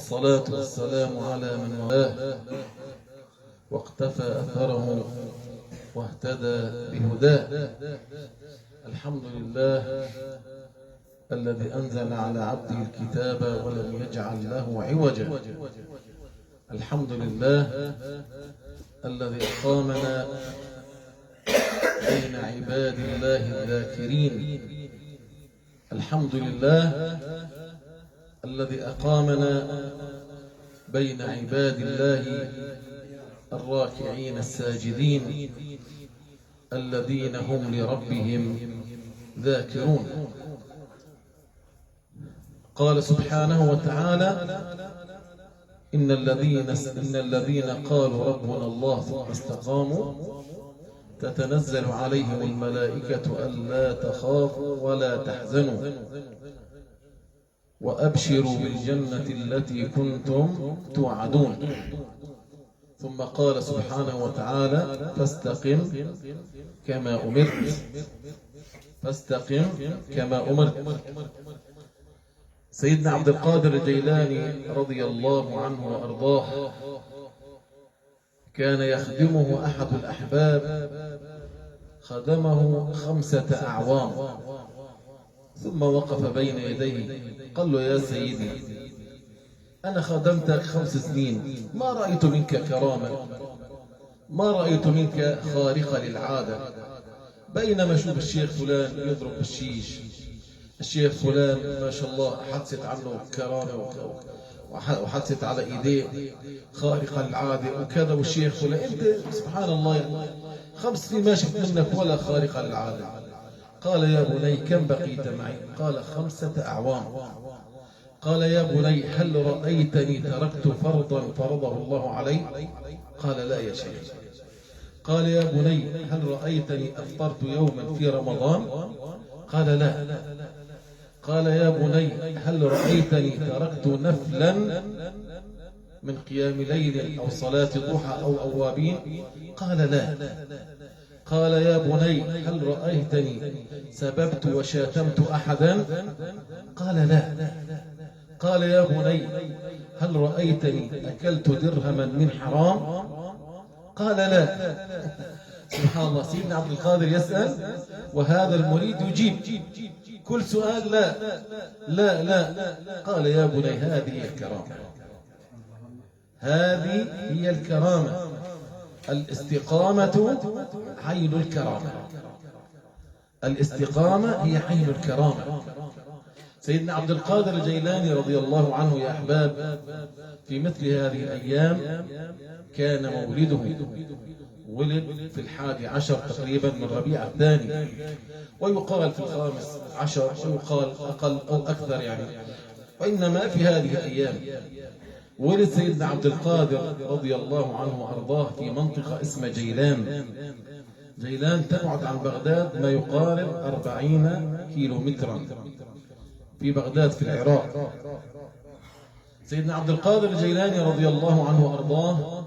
والصلاة والسلام على من والاه واقتفى أثره واهتدى بهداه. الحمد لله الذي أنزل على عبده الكتاب ولم يجعل له عوجا. الحمد لله الذي أقامنا بين عباد الله الذاكرين. الحمد لله الذي أقامنا بين عباد الله الراكعين الساجدين الذين هم لربهم ذاكرون. قال سبحانه وتعالى: إن الذين قالوا ربنا الله ثم استقاموا تتنزل عليهم الملائكة ألا تخافوا ولا تحزنوا وأبشروا بالجنة التي كنتم توعدون. ثم قال سبحانه وتعالى: فاستقم كما أمرت. فاستقم كما أمرت. سيدنا عبد القادر الجيلاني رضي الله عنه وأرضاه كان يخدمه أحد الأحباب، خدمه 5 أعوام، ثم وقف بين يديه قال له: يا سيدي، أنا خدمتك 5 سنين، ما رأيت منك كرامة، ما رأيت منك خارقة للعادة. بينما أشوف الشيخ فلان يضرب بالشيش، الشيخ فلان ما شاء الله حدثت عنه كرامة وحدثت على إيديه خارقة للعادة وكذا، والشيخ فلان أنت سبحان الله يعني 5 سنين ما شفت منك ولا خارقة للعادة. قال: يا بني كم بقيت معي؟ قال: 5 أعوام. قال: يا بني هل رأيتني تركت فرضا فرضه الله علي؟ قال: لا يا شيخ. قال: يا بني هل رأيتني أفطرت يوما في رمضان؟ قال: لا. قال: يا بني هل رأيتني تركت نفلا من قيام ليل أو صلاة ضحى أو أوابين؟ قال: لا. قال: يا بني هل رأيتني سببت وشاتمت أحدا؟ قال: لا. قال: يا بني هل رأيتني أكلت درهما من حرام؟ قال: لا. سبحان الله، سيدنا عبد القادر يسأل وهذا المريد يجيب كل سؤال لا لا لا. قال: يا بني هذه هي الكرامة، هذه هي الكرامة. الاستقامة عين الكرامة. الاستقامة هي عين الكرامة. سيدنا عبد القادر الجيلاني رضي الله عنه يا أحباب في مثل هذه الأيام كان مولده، ولد في 11 تقريبا من ربيع الثاني، ويقال في 15 ويقال أقل أو أكثر يعني، وإنما في هذه الأيام ولد سيدنا عبد القادر رضي الله عنه وأرضاه في منطقة اسمها جيلان. جيلان تبعد عن بغداد ما يقارب 40 كيلومترا في بغداد في العراق. سيدنا عبد القادر الجيلاني رضي الله عنه وأرضاه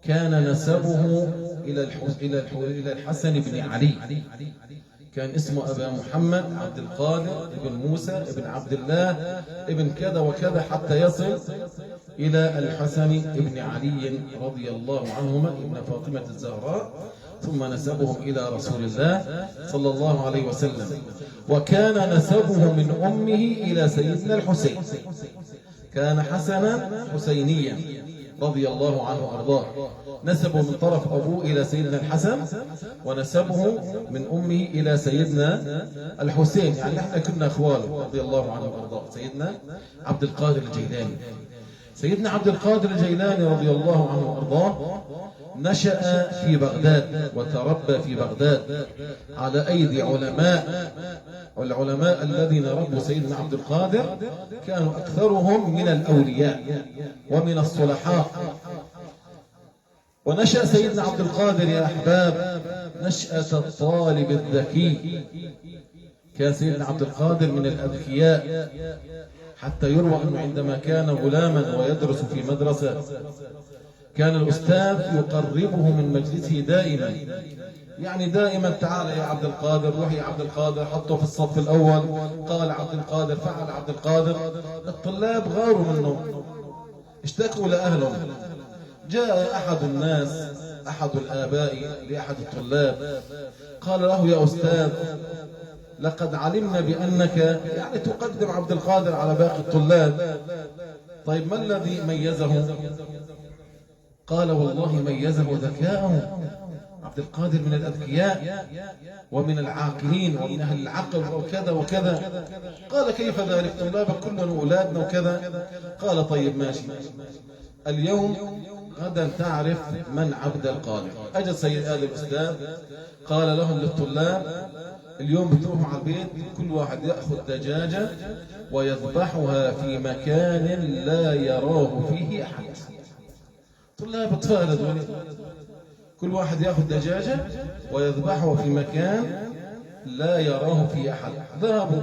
كان نسبه إلى الحسن بن علي، كان اسمه أبا محمد عبد القادر ابن موسى ابن عبد الله ابن كذا وكذا حتى يصل إلى الحسن ابن علي رضي الله عنهما ابن فاطمة الزهراء، ثم نسبهم إلى رسول الله صلى الله عليه وسلم. وكان نسبه من أمه إلى سيدنا الحسين، كان حسنا حسينيا رضي الله عنه وأرضاه. نسبه من طرف أبوه إلى سيدنا الحسن، ونسبه من أمه إلى سيدنا الحسين، يعني احنا كنا أخواله رضي الله عنه وأرضاه. سيدنا عبد القادر الجيلاني، سيدنا عبد القادر الجيلاني رضي الله عنه وأرضاه نشأ في بغداد وتربى في بغداد على أيدي علماء، والعلماء الذين ربوا سيدنا عبد القادر كانوا أكثرهم من الأولياء ومن الصلحاء. ونشأ سيدنا عبد القادر يا أحباب نشأة الطالب الذكي. كان سيدنا عبد القادر من الأذكياء، حتى يروى أنه عندما كان غلاما ويدرس في مدرسة كان الأستاذ يقربه من مجلسه دائما، يعني دائما تعال يا عبد القادر، روح يا عبد القادر، حطه في الصف الأول، قال عبد القادر، فعل عبد القادر. الطلاب غاروا منه، اشتكوا لأهلهم. جاء أحد الناس، أحد الآباء لأحد الطلاب، قال له: يا أستاذ، لقد علمنا بأنك يعني تقدم عبد القادر على باقي الطلاب، طيب ما الذي ميزه؟ قال: والله ميزه ذكاءه، عبد القادر من الأذكياء ومن العاقلين ومن أهل العقل وكذا وكذا. قال: كيف ذلك؟ طلابك كلنا أولادنا وكذا. قال: طيب ماشي، اليوم غدا تعرف من عبد القادر. أجل سيد آل الأستاذ قال لهم للطلاب: اليوم بتروحوا على البيت، كل واحد يأخذ دجاجة ويذبحها في مكان لا يراه فيه أحد. طلاب أطفال هذول، كل واحد يأخذ دجاجة ويذبحها في مكان لا يراه فيه أحد. ذهبوا،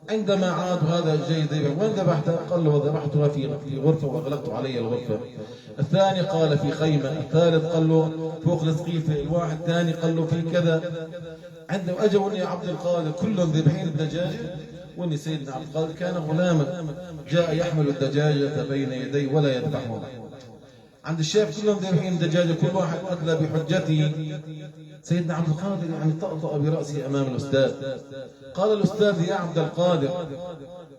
عندما عادوا: هذا جيد، وين ذبحتها؟ قال له: ذبحتها في غرفة وأغلقت علي الغرفة. الثاني قال: في خيمة. الثالث قال له: فوق السقيفة. الواحد الثاني قال له: في كذا. عندما أجوا يا عبد القادر كلهم ذبحين الدجاجة، وإن سيدنا عبد القادر كان غلاما جاء يحمل الدجاجة بين يديه ولا يذبحها. عند الشيخ كلهم ذبحين الدجاجة، كل واحد أدلى بحجته. سيدنا عبد القادر يعني طأطأ برأسه أمام الأستاذ. قال الأستاذ: يا عبد القادر،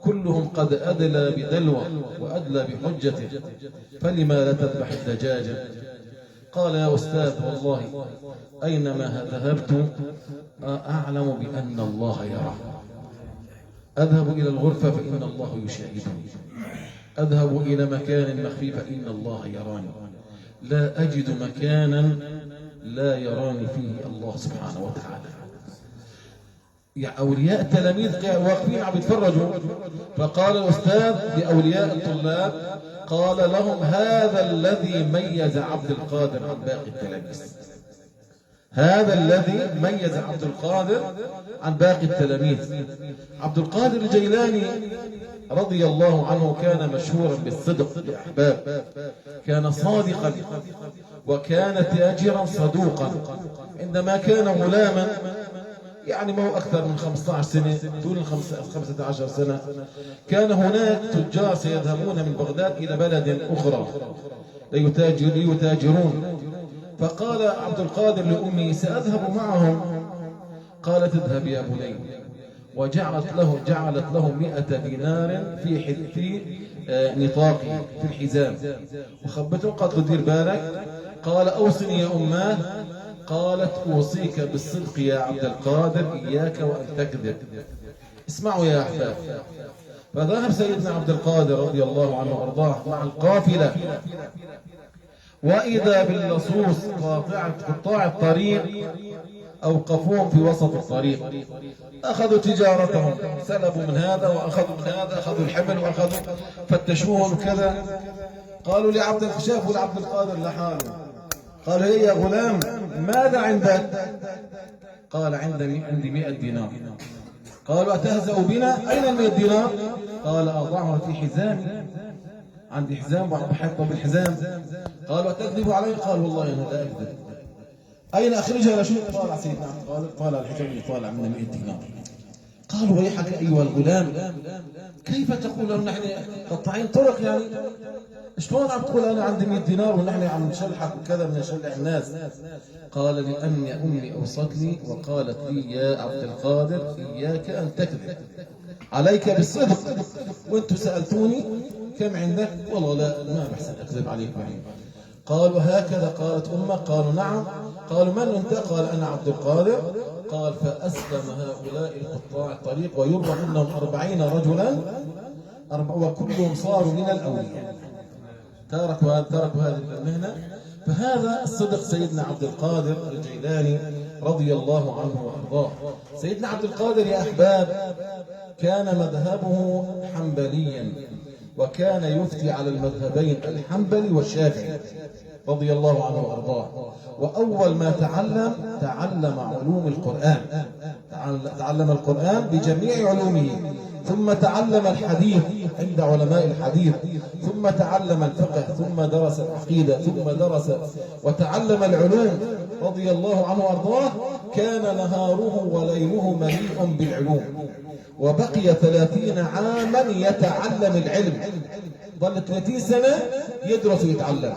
كلهم قد أدلى بدلوه وأدلى بحجته، فلما لا تذبح الدجاجة؟ قال: يا أستاذ، والله أينما ذهبت أعلم بأن الله يرى. أذهب إلى الغرفة فإن الله يشاهدني، أذهب إلى مكان مخفي فإن الله يراني، لا أجد مكانا لا يراني فيه الله سبحانه وتعالى. يعني أولياء التلاميذ واقفين عم يتفرجوا. فقال الأستاذ لأولياء الطلاب، قال لهم: هذا الذي ميز عبد القادر عن باقي التلاميذ، هذا الذي ميز عبد القادر عن باقي التلاميذ. عبد القادر الجيلاني رضي الله عنه كان مشهورا بالصدق يا أحباب، كان صادقا وكان تاجرا صدوقا. عندما كان غلاما، يعني ما هو أكثر من 15 سنة، دون 15 سنة، كان هناك تجار سيذهبون من بغداد إلى بلد أخرى ليتاجرون. فقال عبد القادر لأمي: سأذهب معهم. قالت: اذهب يا بني. وجعلت له 100 دينار في نطاقه في الحزام وخبته. قالت له: دير بالك. قال: أوصني يا أماه. قالت: أوصيك بالصدق يا عبد القادر، إياك وأن تكذب. اسمعوا يا أحباب. فذهب سيدنا عبد القادر رضي الله عنه وأرضاه مع القافلة، وإذا باللصوص قطاع الطريق أوقفوهم في وسط الطريق، أخذوا تجارتهم، سلبوا من هذا وأخذوا من هذا، أخذوا الحمل وأخذوا، فتشوهم وكذا. قالوا شافوا لعبد القادر لحاله، قالوا: هي يا غلام، ماذا عندك؟ قال: عندي 100 دينار. قالوا: أتهزأ بنا؟ أين 100 دينار؟ قال: أضعها في حزامي، عندي حزام وبحطها بالحزام. قالوا: أتكذب علي؟ قال: والله أنا لا أكذب. أين أخرجها؟ لشو؟ طالع سيدنا عبد القادر، طالع الحجاب اللي طالع منه 100 دينار. قالوا: ويحك أيها الغلام، كيف تقول أن نحن قطاعين طرق؟ يعني شلون عم تقول أنا عندي 100 دينار ونحن عم نشلحك وكذا من نشلح الناس؟ قال: لأن أمي أوصتني وقالت لي: يا عبد القادر، إياك أن تكذب، عليك بالصدق. وأنتم سألتوني كم عندك؟ والله لا، ما بحسن أكذب عليكم. قالوا: هكذا قالت أمك؟ قالوا: نعم. قالوا: من أنت؟ قال: أنا عبد القادر. قال: فأسلم هؤلاء القطاع الطريق، ويروى أنهم 40 رجلا، وكلهم صاروا من الأولياء، تركوا هذه المهنة. فهذا الصدق سيدنا عبد القادر الجيلاني رضي الله عنه وأرضاه. سيدنا عبد القادر يا أحباب كان مذهبه حنبليا، وكان يفتي على المذهبين الحنبلي والشافعي رضي الله عنه وأرضاه. وأول ما تعلم علوم القرآن، تعلم القرآن بجميع علومه، ثم تعلم الحديث عند علماء الحديث، ثم تعلم الفقه، ثم درس العقيدة، ثم درس وتعلم العلوم رضي الله عنه وارضاه. كان نهاره وليله مليء بالعلوم، وبقي 30 عاما يتعلم العلم. ظل 30 سنة يدرس ويتعلم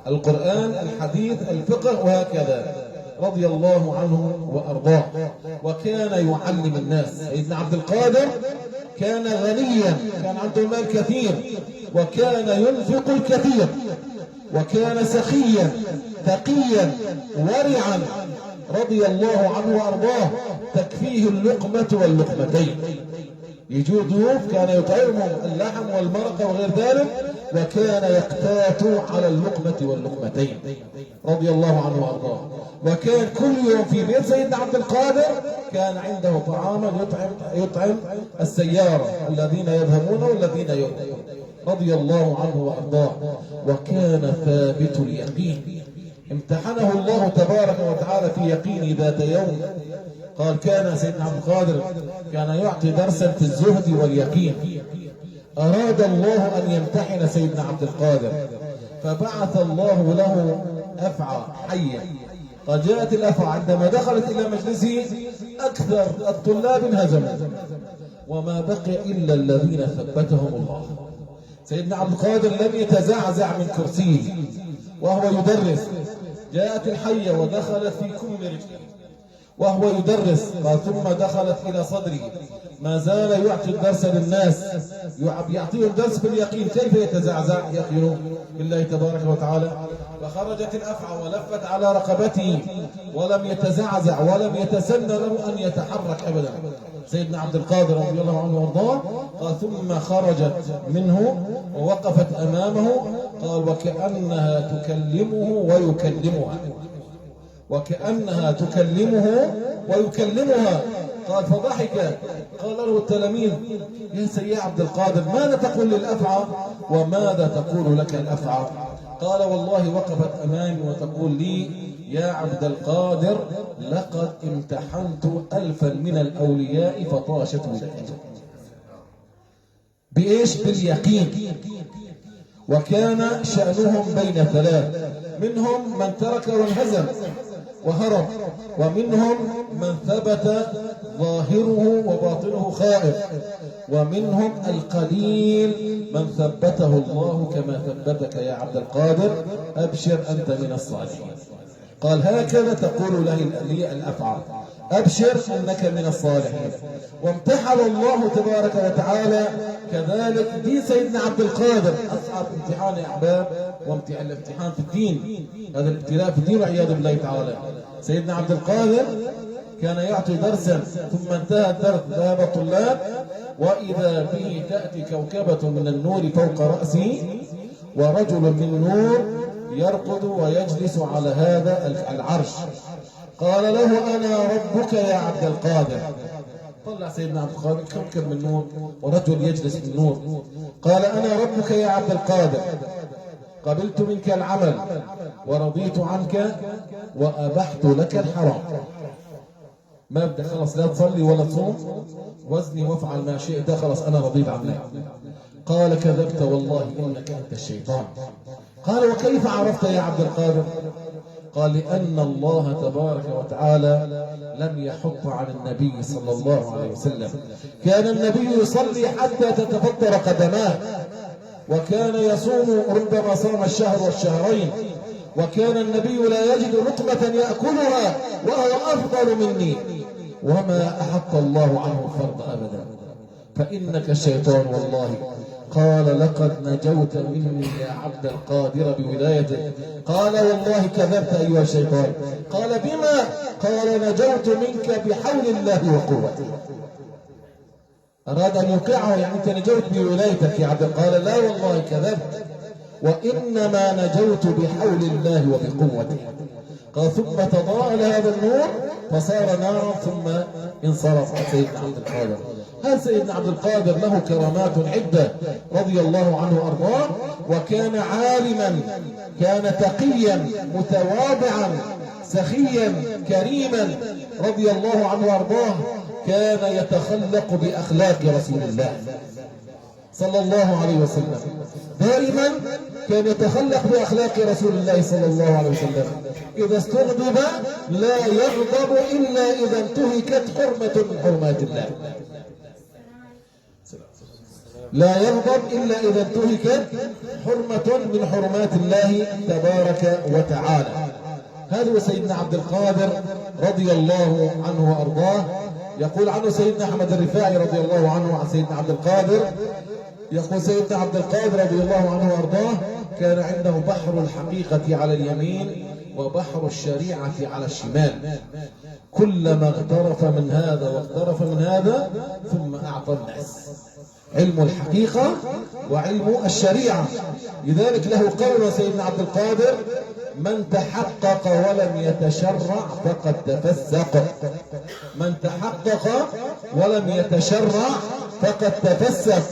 القرآن، الحديث، الفقه، وهكذا رضي الله عنه وأرضاه. وكان يعلم الناس. سيدنا عبد القادر كان غنيا، كان عنده مال كثير، وكان ينفق الكثير، وكان سخيا تقيا ورعا رضي الله عنه وأرضاه. تكفيه اللقمة واللقمتين. يجوا ضيوف كان يطعمهم اللحم والمرقة وغير ذلك، وكان يقتات على اللقمة واللقمتين رضي الله عنه وارضاه. وكان كل يوم في بيت سيدنا عبد القادر كان عنده طعاما يطعم السيارة الذين يذهبون والذين يؤمنون رضي الله عنه وارضاه. وكان ثابت اليقين. امتحنه الله تبارك وتعالى في يقين ذات يوم. قال كان سيدنا عبد القادر كان يعطي درسا في الزهد واليقين. أراد الله أن يمتحن سيدنا عبد القادر، فبعث الله له أفعى حية. قد جاءت الأفعى عندما دخلت إلى مجلسه أكثر الطلاب انهزموا، وما بقي إلا الذين ثبتهم الله. سيدنا عبد القادر لم يتزعزع من كرسيه وهو يدرس. جاءت الحية ودخلت في كم رجله وهو يدرس. قال ثم دخلت إلى صدره. ما زال يعطي الدرس للناس، يعطيهم درس باليقين. كيف يتزعزع يقين بالله تبارك وتعالى؟ فخرجت الأفعى ولفت على رقبته ولم يتزعزع ولم يتسنى له أن يتحرك أبدا. سيدنا عبد القادر رضي الله عنه وارضاه قال ثم خرجت منه ووقفت أمامه. قال وكأنها تكلمه ويكلمها، وكأنها تكلمه ويكلمها. قال فضحك. قال له التلاميذ يا سيدي عبد القادر ماذا تقول للأفعى وماذا تقول لك الأفعى؟ قال والله وقفت أمامي وتقول لي يا عبد القادر لقد امتحنت 1000 من الأولياء فطاشت وجهتي. بإيش؟ باليقين. وكان شأنهم بين ثلاث، منهم من ترك وانهزم وهرب، ومنهم من ثبت ظاهره وباطنه خائف، ومنهم القليل من ثبته الله كما ثبتك يا عبد القادر. أبشر أنت من الصالحين. قال هكذا تقول له الأفعى، أبشر أنك من الصالحين. وامتحن الله تبارك وتعالى كذلك دين سيدنا عبد القادر. أصعب امتحان يا أحباب الامتحان في الدين، هذا الابتلاء في الدين والعياذ بالله تعالى. سيدنا عبد القادر كان يعطي درسا ثم انتهى الدرس ذهب الطلاب وإذا به تأتي كوكبة من النور فوق رأسه ورجل من نور يرقد ويجلس على هذا العرش. قال له أنا ربك يا عبد القادر. طلع سيدنا عبد القادر كوكب من نور ورجل يجلس من نور. قال أنا ربك يا عبد القادر، قبلت منك العمل ورضيت عنك وأبحت لك الحرام. ما بدي خلص لا تصلي ولا تصوم، وزني وافعل ما شئت، خلص أنا رضيت عنك. قال كذبت والله إنك أنت الشيطان. قال وكيف عرفت يا عبد القادر؟ قال لأن الله تبارك وتعالى لم يحط عن النبي صلى الله عليه وسلم. كان النبي يصلي حتى تتفطر قدماه، وكان يصوم ربما صام الشهر والشهرين، وكان النبي لا يجد لقمة يأكلها وهو أفضل مني، وما أحط الله عنه الفرض أبدا، فإنك الشيطان والله. قال لقد نجوت مني يا عبد القادر بولايتك. قال والله كذبت أيها الشيطان. قال بما؟ قال نجوت منك بحول الله وقوته. أراد أن يوقعه، يعني أنت نجوت بولايتك يا عبد القادر. قال لا والله كذبت، وإنما نجوت بحول الله وبقوته. قال ثم تضاءل هذا النور فصار نارا ثم انصرف سيدنا عبد القادر. هذا سيدنا عبد القادر له كرامات عدة رضي الله عنه وأرضاه. وكان عالما، كان تقيا متواضعا سخيا كريما رضي الله عنه وأرضاه. كان يتخلق بأخلاق رسول الله صلى الله عليه وسلم. دائما كان يتخلق بأخلاق رسول الله صلى الله عليه وسلم. إذا استغضب لا يغضب إلا إذا انتهكت حرمة من حرمات الله. لا يغضب إلا إذا انتهكت حرمة من حرمات الله تبارك وتعالى. هذا سيدنا عبد القادر رضي الله عنه وأرضاه. يقول عنه سيدنا أحمد الرفاعي رضي الله عنه عن سيدنا عبد القادر، يقول سيدنا عبد القادر رضي الله عنه وأرضاه: كان عنده بحر الحقيقة على اليمين وبحر الشريعة على الشمال، كلما اغترف من هذا واغترف من هذا ثم أعطى الناس. علم الحقيقة وعلم الشريعة. لذلك له قول سيدنا عبد القادر: من تحقق ولم يتشرع فقد تفسق. من تحقق ولم يتشرع فقد تفسق.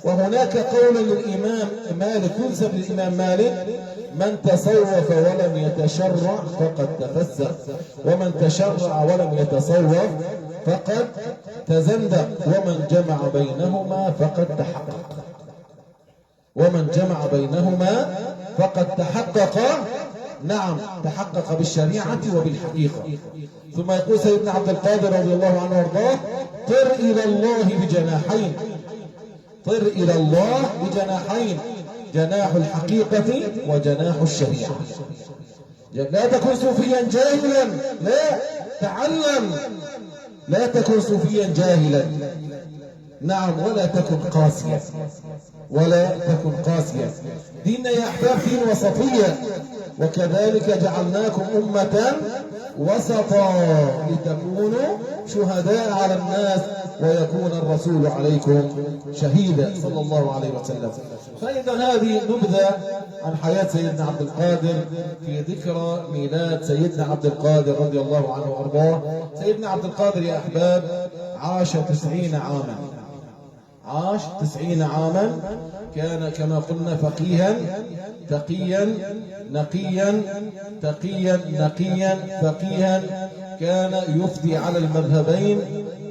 وهناك قول للإمام مالك ينسب للإمام مالك: من تصوف ولم يتشرع فقد تفسق، ومن تشرع ولم يتصوف فقد تزندق، ومن جمع بينهما فقد تحقق. ومن جمع بينهما فقد تحقق. نعم، تحقق بالشريعة وبالحقيقة. ثم يقول سيدنا عبد القادر رضي الله عنه وارضاه: طر إلى الله بجناحين. طر إلى الله بجناحين: جناح الحقيقة وجناح الشريعة. لا تكن صوفيا جاهلا، لا، تعلم. لا تكن صوفيا جاهلا، نعم، ولا تكن قاسيا، ولا تكن قاسيا. ديننا يا أحباب دين وسطية، وكذلك جعلناكم أمة وسطا لتكونوا شهداء على الناس ويكون الرسول عليكم شهيدا صلى الله عليه وسلم. فإذا هذه نبذة عن حياة سيدنا عبد القادر في ذكرى ميلاد سيدنا عبد القادر رضي الله عنه وأرضاه. سيدنا عبد القادر يا أحباب عاش 90 عاما. عاش 90 عاما. كان كما قلنا فقيها تقيا نقيا، تقيا نقيا فقيها. كان يفضي على المذهبين،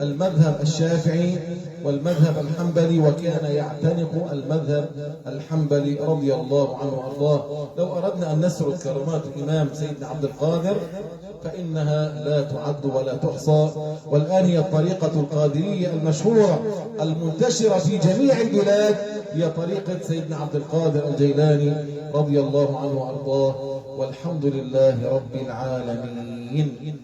المذهب الشافعي والمذهب الحنبلي، وكان يعتنق المذهب الحنبلي رضي الله عنه وارضاه. لو اردنا ان نسرد كرامات الامام سيدنا عبد القادر فانها لا تعد ولا تحصى. والان هي الطريقه القادريه المشهوره المنتشره في جميع البلاد، هي طريقه سيدنا عبد القادر الجيلاني رضي الله عنه وارضاه. والحمد لله رب العالمين.